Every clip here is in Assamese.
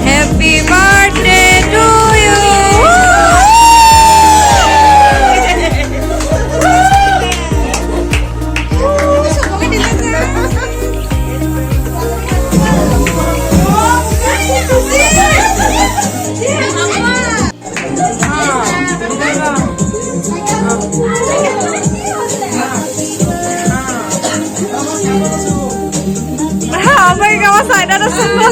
Happy birthday to you. Abang kamu sadar semua.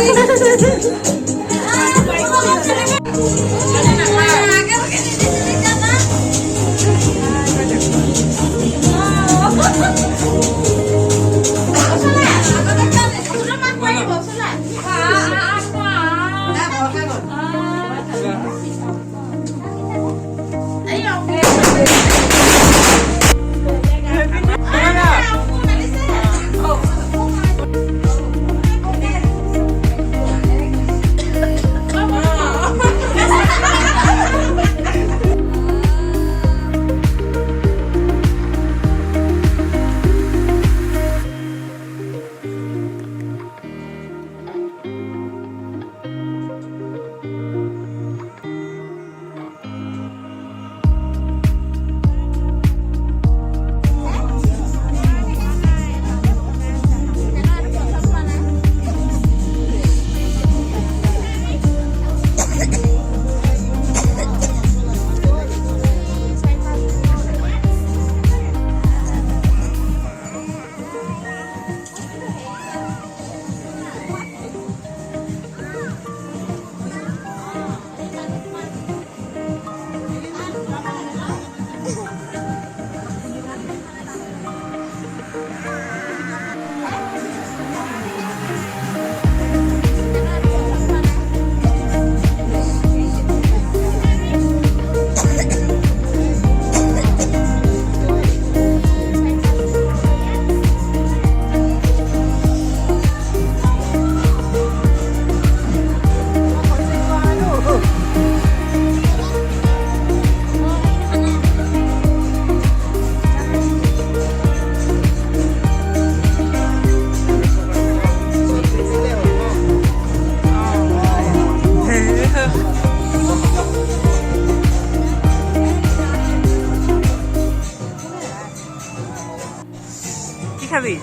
খাবি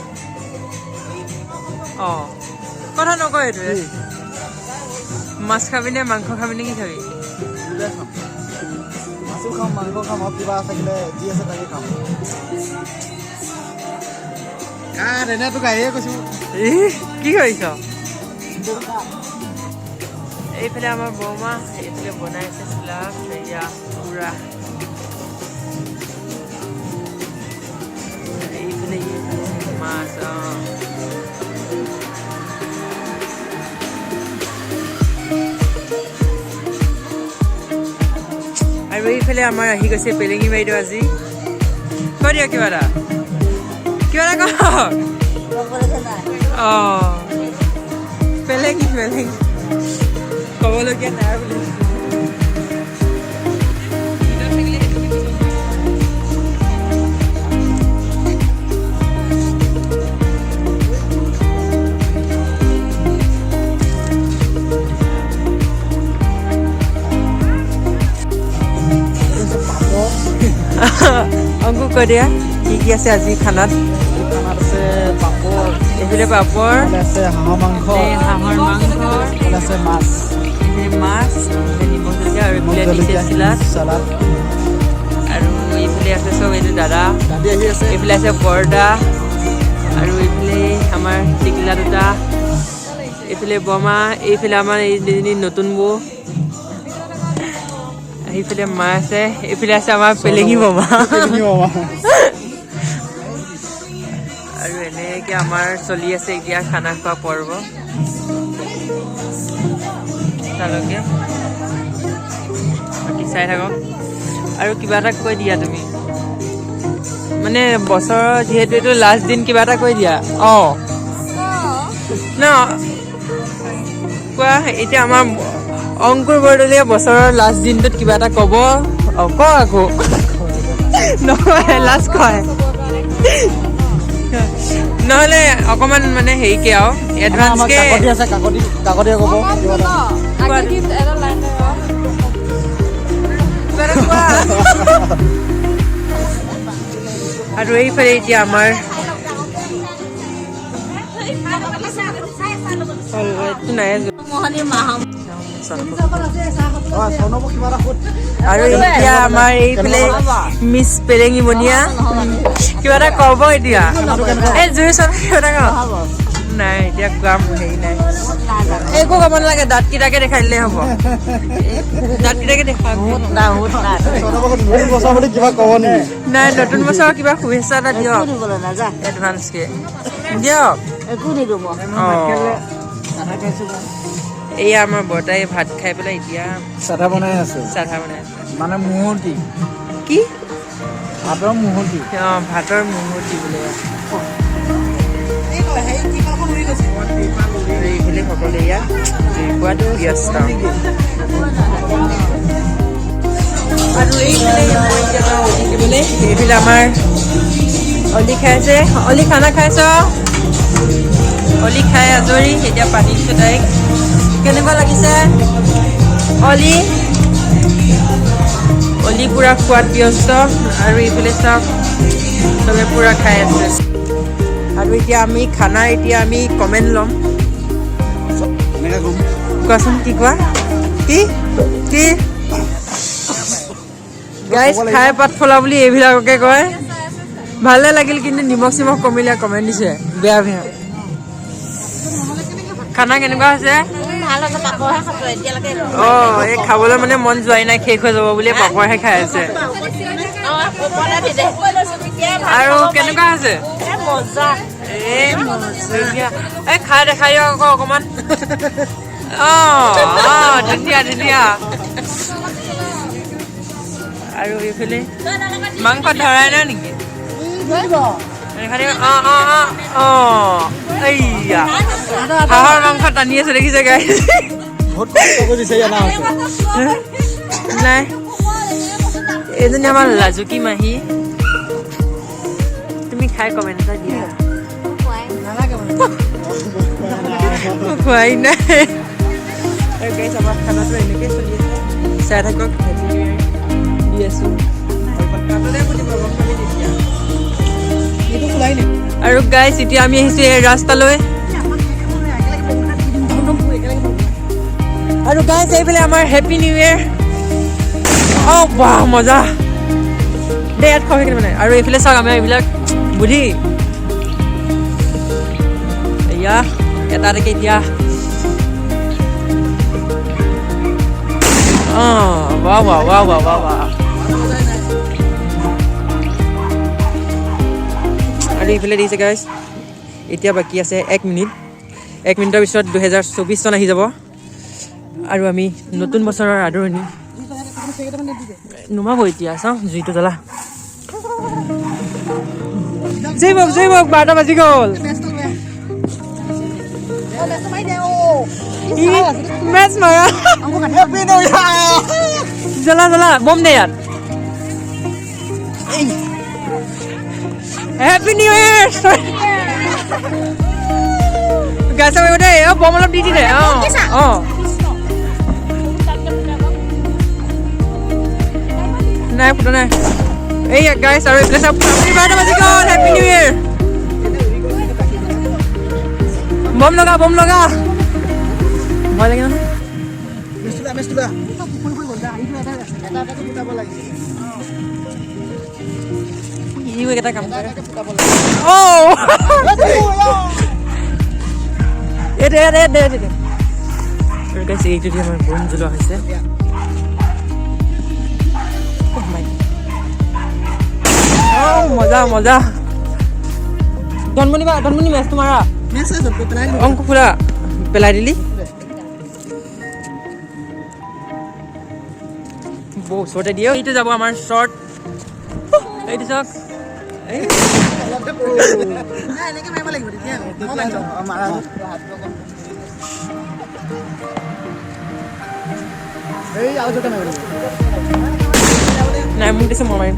কথা নকয় এইটোৱে মাছ খাবি নে মাংস খাবি নে কি খাবি মাছো খাম মাংস খাম আৰু কিবা থাকিলে যি আছে তাকে খাম এনে তোক আহিয়ে কৈছো কি কৰিছ এইফালে আমাৰ বৌমা এইফালে বনাই আছে চিলাপ এয়া পুৰা এইফালে মাছ আৰু এইফালে আমাৰ আহি গৈছে পেলেঙি বাইদেউ আজি কৈ দিয়া কিবা এটা পেলেঙি ক'বলগীয়া নাই বুলি অংকু কৈ দিয়া কি আছে আজি খানাত আছে পাপৰ এইফালে পাপৰ আছে হাঁহৰ মাংস আছে মাছ মাছ নিমখ জলকীয়া আৰু এইফালে দিছে চালাড আৰু এইফালে আছে চব এইটো দাদা আহি আছে এইফালে আছে পৰ্দা আৰু এইফালে আমাৰ টিকলা দুটা এইফালে বমা এইফালে আমাৰ এইজনী নতুন বৌ এইফালে মা আছে এইফালে আছে আমাৰ পেলেঙি বমা আৰু এনেকৈ আমাৰ চলি আছে এতিয়া খানা খোৱা পৰ্ব তালৈকে বাকী চাই থাকক আৰু কিবা এটা কৈ দিয়া তুমি মানে বছৰৰ যিহেতু এইটো লাষ্ট দিন কিবা এটা কৈ দিয়া ন কোৱা এতিয়া আমাৰ অংকুৰ বৰদলৈয়ে বছৰৰ লাষ্ট দিনটোত কিবা এটা ক'ব ক আকৌ নকয় লাষ্ট কয় নহ'লে অকণমান মানে হেৰিকে আৰু এডভান্সকে আৰু এইফালে এতিয়া আমাৰ আৰু এতিয়া আমাৰ এইফালে মিছ পেলেঙি বনিয়া কিবা এটা ক'ব এতিয়া এই জুই চন কিবা এটা নাই এতিয়া কাম হেৰি নাই একো ক'ব নালাগে দাঁতকেইটাকে দেখাই দিলে হ'ব দাঁতকেইটাকে দেখা নাই নতুন বছৰৰ কিবা শুভেচ্ছা এটা দিয়ক এডভান্সকে দিয়ক এয়া আমাৰ বৰ্তাই ভাত খাই পেলাই এতিয়া চাধা বনাই আছে মানে মুহূৰ্তি কি ভাতৰ মুহূৰ্তি ভাতৰ মুহূৰ্তি বোলে এইফালে সকলোৱে ইয়াত খোৱাত ব্যস্ত আৰু এইফালে আমাৰ অলি খাই আছে অলি খানা খাইছ অলি খাই আজৰি এতিয়া পানী দিছোঁ তাইক কেনেকুৱা লাগিছে অলি অলি পুৰা খোৱাত ব্যস্ত আৰু এইফালে চাওক চবে পুৰা খাই আছে আৰু এতিয়া আমি খানা এতিয়া আমি কমেণ্ট ল'ম কোৱাচোন কি কোৱা কি কি গাইজ খাই পাত ফলা বুলি এইবিলাককে কয় ভালে লাগিল কিন্তু নিমখ চিমখ কমিলে কমেণ্ট দিছে বেয়া বেয়া খানা কেনেকুৱা হৈছে এই খাবলৈ মানে মন যোৱাই নাই শেষ হৈ যাব বুলি পাপৰহে খাই আছে আৰু কেনেকুৱা হৈছে এই খাই দেখাই দিয়ক আকৌ অকণমান ধুনীয়া ধুনীয়া আৰু এইফালে মাংস ধৰাই নাই নেকি হাঁহৰ মাংস টানি আছে দেখিছে গাই নাই এইজনী আমাৰ লাজুকী মাহী তুমি খাই কমেণ্ট এটা দিয়া খোৱাই নাই আমাৰ খানাটো এনেকৈ চলি আছে চাই থাকক দি আছো এইটো খোলাই নাই আৰু গাইছ এতিয়া আমি আহিছোঁ এই ৰাস্তালৈ আৰু গাইছ এইফালে আমাৰ হেপী নিউ ইয়েৰ বাহ মজা দে ইয়াত খাওঁ সেইখিনি মানে আৰু এইফালে চাওক আমি এইবিলাক বুদ্ধি এয়া এটা এটাকে এতিয়া বাহ বাহ বাহ বাহ বাহ বাহ আৰু এইফালে দিছে গাইছ এতিয়া বাকী আছে 1 মিনিটৰ পিছত 2024 চন আহি যাব আৰু আমি নতুন বছৰৰ আদৰণি নুমাব এতিয়া চাওঁ জুইটো জ্বলা জয় বক 12টা বাজি গ'ল মেচ মাৰা জ্বলা বম দে ইয়াত হেপী নিউ ইয়েৰ গাইছ দে বম অলপ দি দে নাই ফুটা নাই এই গাইছ আৰু এইফালে চাওক 12টা বাজি গ'ল হেপী নিউ ইয়েৰ বম লগা ভয় লাগে নহয় এটা কাম কৰে এইটো দি আমাৰ বম জ্বলোৱা হৈছে মজা ধনমণি মেচটো মাৰা অংক ফুৰা পেলাই দিলি বৌ ওচৰতে দিয়ে এইটো যাব আমাৰ শ্বৰ্ট এইটো চাওক নাই মোক দিছে মই মাৰিম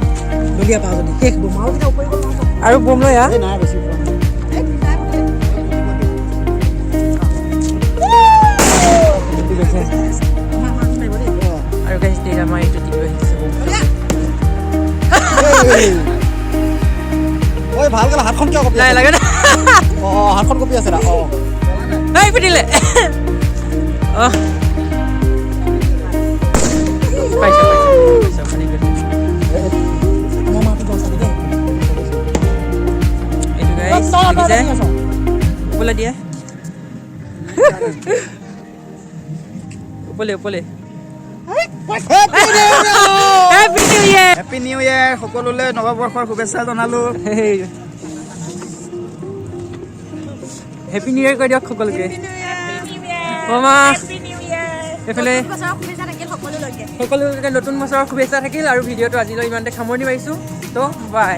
আৰু বম লৈ আৰু গাইছ দে আমাৰ এইটো টিপ আহিছে ঐ ভাল গলা হাতখন কিয় কপি লাগে না হাতখন কপি আছে না এই পিটিলে পাইছা খালি এইটো গাইছ ওপৰলৈ দিয়ে ওপৰলৈ হেপী নিউ ইয়েৰ সকলোলৈ নৱবৰ্ষৰ শুভেচ্ছা জনালো হেপী নিউ ইয়েৰ কৈ দিয়ক সকলোকে এইফালে সকলোকে নতুন বছৰৰ শুভেচ্ছা থাকিল আৰু ভিডিঅ'টো আজিলৈ ইমানতে সামৰণি মাৰিছোঁ ত' বাই